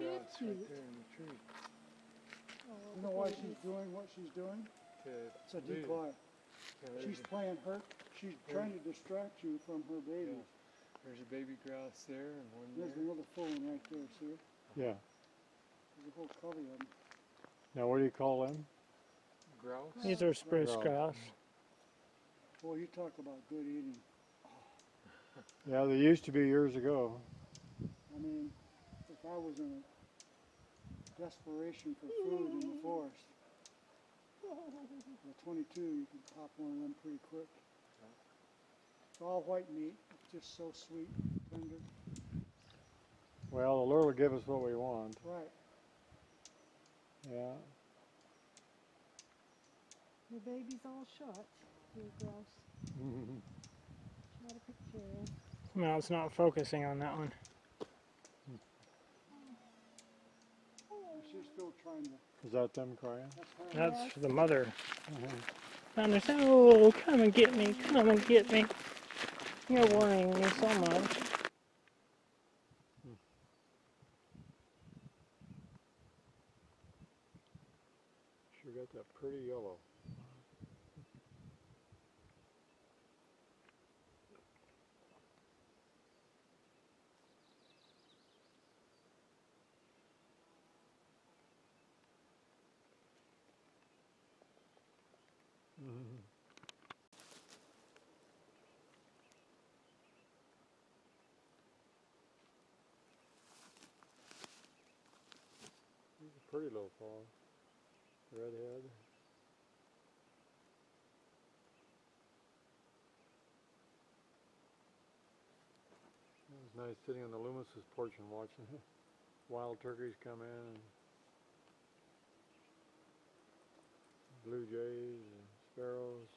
grass right there in the tree. Oh, you know why she's doing what she's doing? It's a decoy. She's playing hurt. She's trying to distract you from her babies. Yeah. There's a baby grouse there and one there. There's another full one right there, see it? Yeah. There's a whole covey of them. Now what do you call them? Grouse? These are spruce grouse. Boy, you talk about good eating. Yeah, they used to be years ago. I mean, if I was in a desperation for food in the forest, with a 22, you can pop one of them pretty quick. It's all white meat. It's just so sweet, tender. Well, the Lord will give us what we want. Right. Yeah. Your baby's all shot. You're grouse. Shot a picture. No, it's not focusing on that one. She's still trying to. Is that them crying? That's her. That's the mother. And they're saying, oh, come and get me, come and get me. You're worrying me so much. Sure got that pretty yellow. He's a pretty little fellow. Redhead. It was nice sitting on the Loomis's porch and watching wild turkeys come in, and blue jays and sparrows.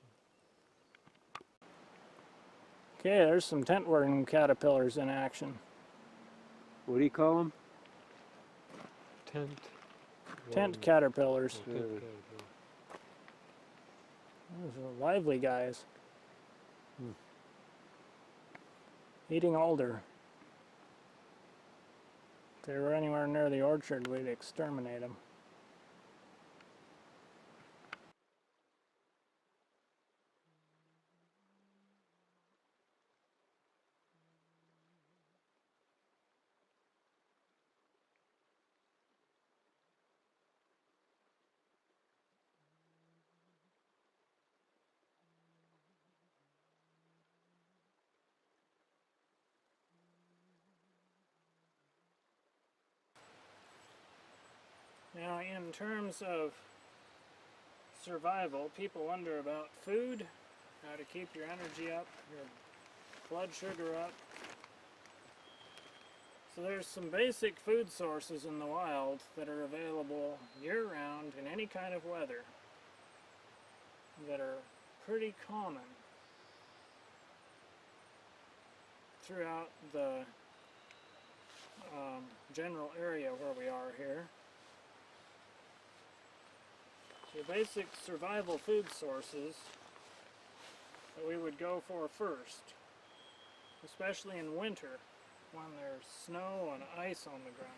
Okay, there's some tent worm caterpillars in action. What do you call them? Tent caterpillars. Yeah. Those are lively guys. Eating alder. If they were anywhere near the orchard, we'd exterminate them. Now, in terms of survival, people wonder about food, how to keep your energy up, your blood sugar up. So there's some basic food sources in the wild that are available year-round in any kind of weather that are pretty common throughout the general area where we are here. So basic survival food sources that we would go for first, especially in winter when there's snow and ice on the ground.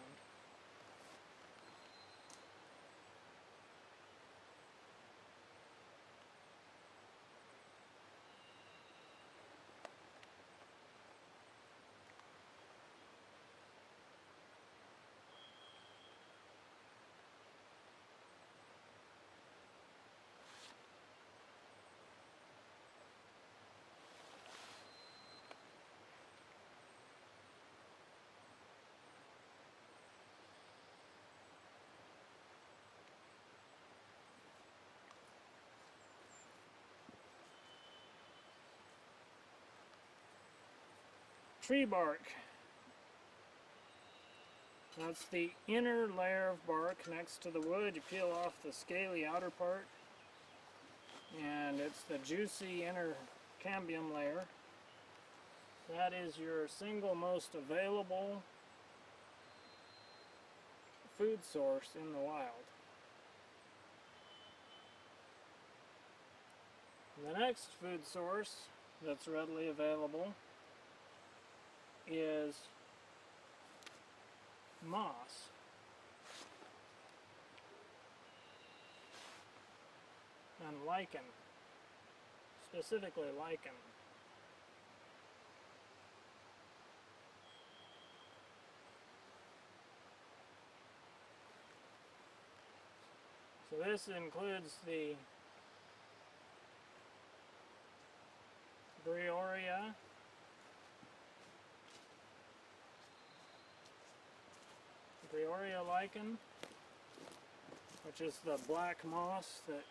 Tree bark. That's the inner layer of bark next to the wood. You peel off the scaly outer part, and it's the juicy inner cambium layer. That is your single most available food source in the wild. The next food source that's readily available is moss. and lichen, specifically lichen. So this includes the Brioria, lichen, which is the black moss that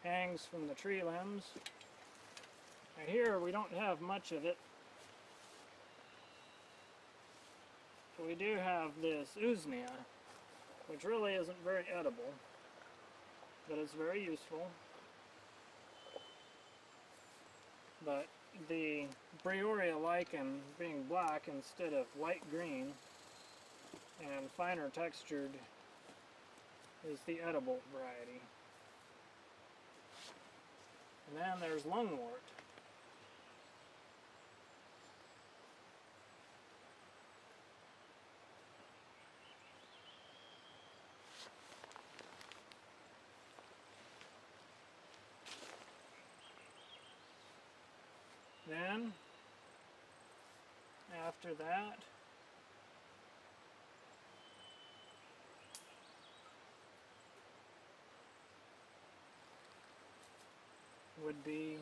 hangs from the tree limbs. Now here we don't have much of it, but we do have this usnea, which really isn't very edible, but it's very useful. But the Brioria lichen, being black instead of light green and finer textured, is the edible variety. And then there's lungwort. Then, after that, would be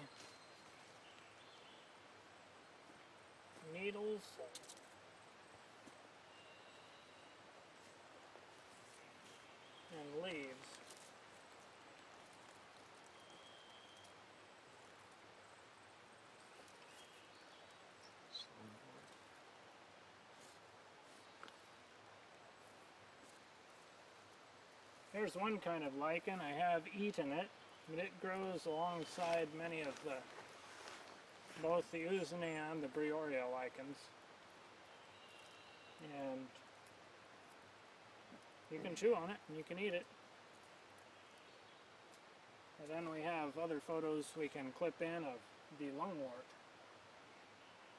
needles and leaves. Here's one kind of lichen. I have eaten it, but it grows alongside many of both the usnea and the Brioria lichens. And you can chew on it and you can eat it. And then we have other photos we can clip in of the lungwort,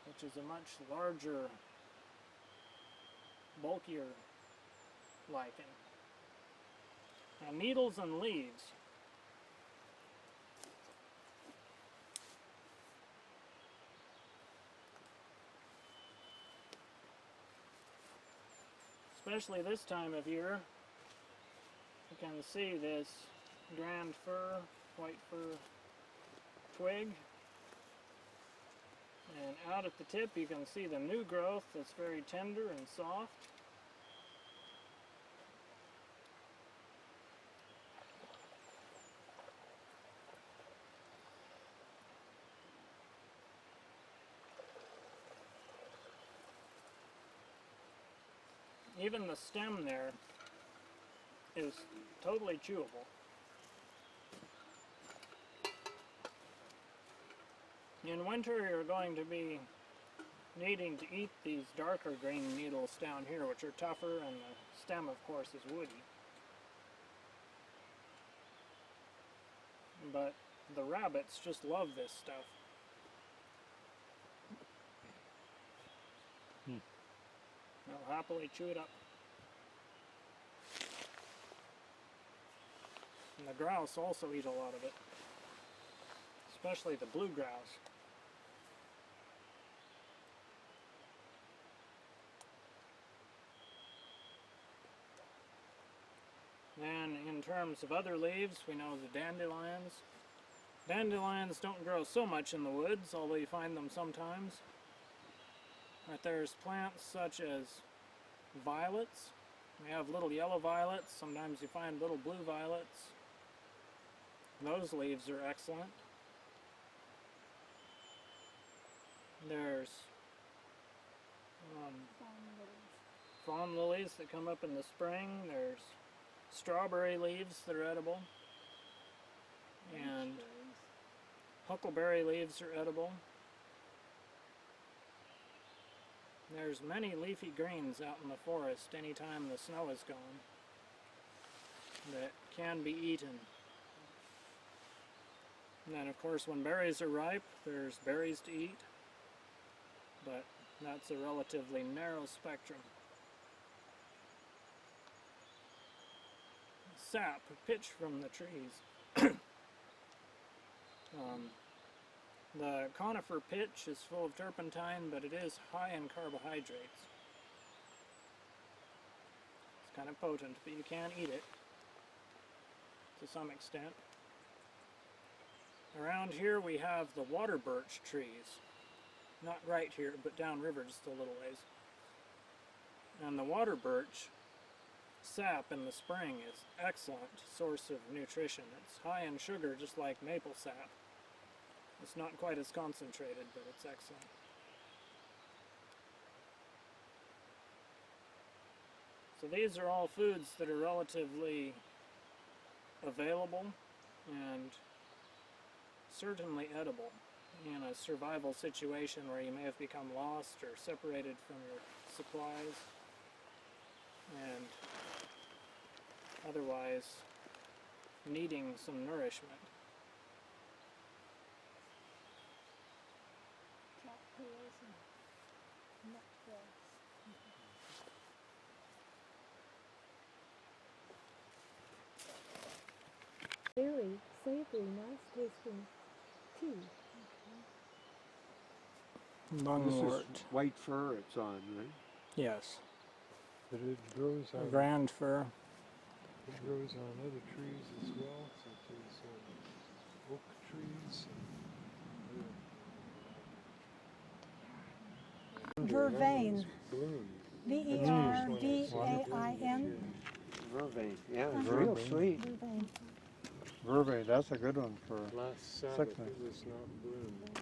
which is a much larger, bulkier lichen. Now, needles and leaves. Especially this time of year, you can see this grand fir, white fir twig. And out at the tip you can see the new growth that's very tender and soft. Even the stem there is totally chewable. In winter you're going to be needing to eat these darker green needles down here, which are tougher, and the stem of course is woody. But the rabbits just love this stuff. They'll happily chew it up. And the grouse also eat a lot of it, especially the blue grouse. Then in terms of other leaves, we know the dandelions. Dandelions don't grow so much in the woods, although you find them sometimes. But there's plants such as violets. We have little yellow violets. Sometimes you find little blue violets. Those leaves are excellent. There's fawn lilies that come up in the spring. There's strawberry leaves that are edible. And huckleberry leaves are edible. There's many leafy greens out in the forest anytime the snow is gone that can be eaten. And then of course when berries are ripe, there's berries to eat, but that's a relatively narrow spectrum. Sap, pitch from the trees. The conifer pitch is full of turpentine, but it is high in carbohydrates. It's kind of potent, but you can eat it to some extent. Around here we have the water birch trees. Not right here, but downriver just a little ways. And the water birch sap in the spring is excellent source of nutrition. It's high in sugar, just like maple sap. It's not quite as concentrated, but it's excellent. So these are all foods that are relatively available and certainly edible in a survival situation where you may have become lost or separated from your supplies and otherwise needing some nourishment. Caterpillars and nut grass. Very savory, nice tasting tea. This Lungwort. is white fir it's on, right? Yes. But it grows on Grand fir. it grows on other trees as well, such as oak trees. Vervain. Bloom. V-E-R-V-A-I-N. Vervain. Yeah, it's Vervain. real sweet. Vervain. Vervain, that's a good one for Last Sabbath sickness. it was not bloomed.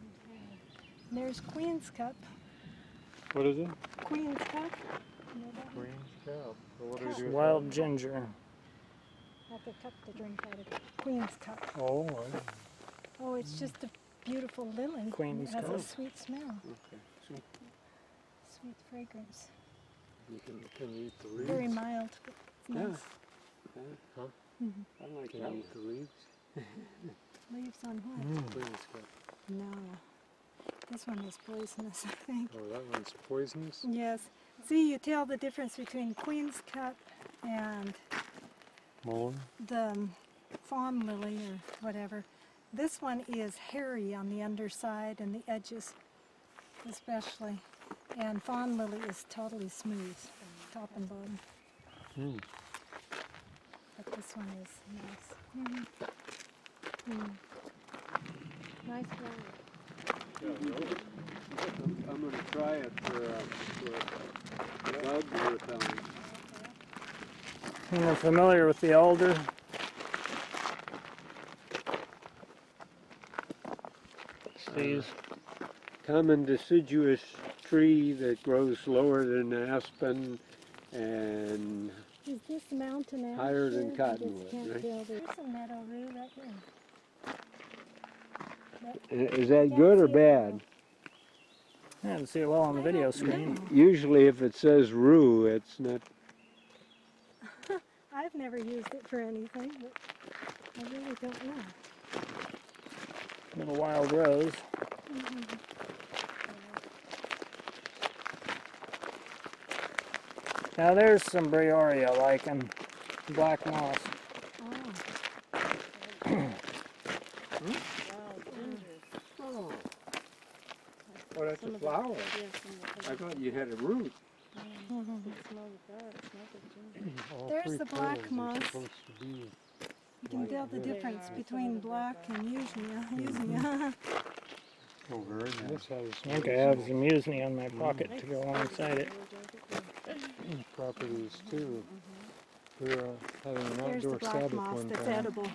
There's Queen's Cup. What is it? Queen's Cup. You know that one? Queen's Cup. So what do we do with Wild ginger. Not the cup to drink out of. Queen's Cup. that? Oh, I, Oh, it's just a beautiful lily. Queen's It has Cup. a sweet smell, Okay. Sweet. sweet fragrance. you can you eat the leaves? Very mild. But it's Yeah. nice. Huh? I like Can that you one. eat the leaves? Leaves on what? Queen's Cup. No. This one is poisonous, I think. Oh, that one's poisonous? Yes. See, you tell the difference between Queen's Cup and Mullen? the fawn lily or whatever. This one is hairy on the underside and the edges especially. And fawn lily is totally smooth, top and bottom. Hmm. But this one is nice. Nice flower. I'm going to try it for bug repellent. You're familiar with the alder? These. Common deciduous tree that grows lower than aspen and Is this mountain ash? Higher than here? cottonwood, I just can't right? tell. There's a meadow rue right here. is that good or bad? Yeah, to see it well on the video screen. Usually if it says rue, it's not. I've never used it for anything, but I really don't know. Little wild rose. Now there's some Brioria lichen, black moss. Oh, well, that's a flower. I thought you had a root. All There's three the black petals are moss. supposed to be You can tell the difference between black and usnia. oh, very nice. This has I think I have some Musni on my pocket to go alongside it. properties too. We were having an There's the outdoor black Sabbath moss one that's time. edible.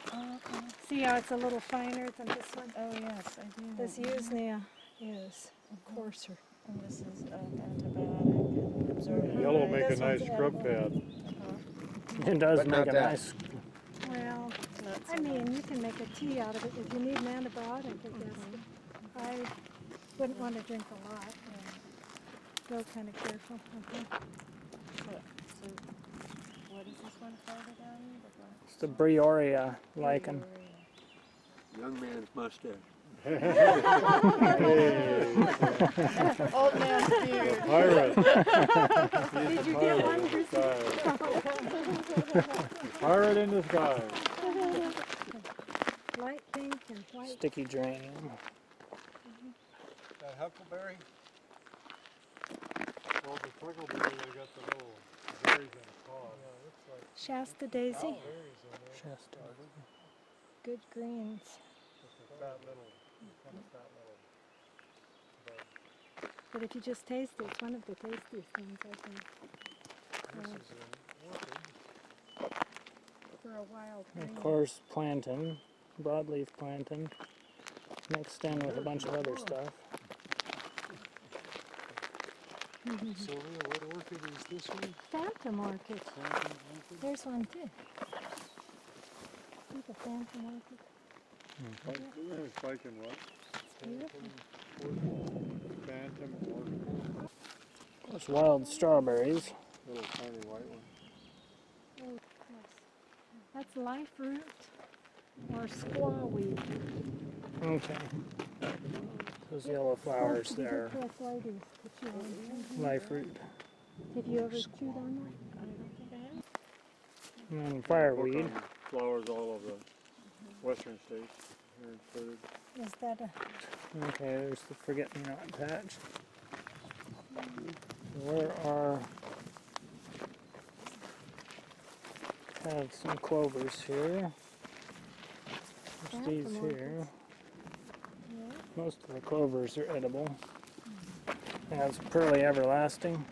See how it's a little finer than this one? Oh yes, I do. This usnia is coarser. And this is antibiotic and absorbent. Yellow make a This nice one's scrub edible. pad. It does But make not a that. nice. Well, Not so I mean, you can make a tea out of it if you need an antibiotic, I guess. I wouldn't want to drink a lot. Go kind of careful. So what is this one called again? It's the Brioria lichen. Young man's mustache. Old man's beard. Pirate. Did you get one? Pirate in disguise. Light pink They're white. Sticky geranium. That huckleberry? Well, the huckleberry, they got the little berries in the pod. Yeah, it looks like Shasta daisy. berries in there. Shasta. Good greens. Just a fat little, kind of fat little bud. But if you just taste it, it's one of the tastiest things, I think. This is an orchid. For a wild Of green. course, plantain, broadleaf plantain, mixed in with a bunch of other stuff. Sylvia, what orchid is this one? Phantom orchid. Phantom orchid? There's one too. See the phantom orchid? It's like in what? Beautiful. Phantom orchid. There's wild strawberries. Little tiny white one. Oh, yes. That's life root or squawweed. Okay. Those yellow flowers there, Arthritis, but you won't. life root. Have you ever chewed on that? I don't think I have. And then fireweed. Book on flowers all over the western states here included. Is that a Okay, there's the forget-me-not patch. Where are... have some clovers here. There's these Phantom here. orchids. Yeah. Most of the clovers are edible. It has pearly everlasting.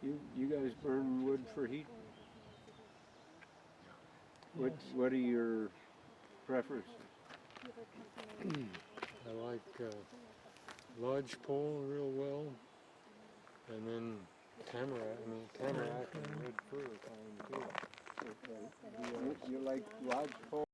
You guys burn wood for heat? What are your preferences? I like lodgepole real well, and then tamarack and red fir are fine too. You like lodgepole?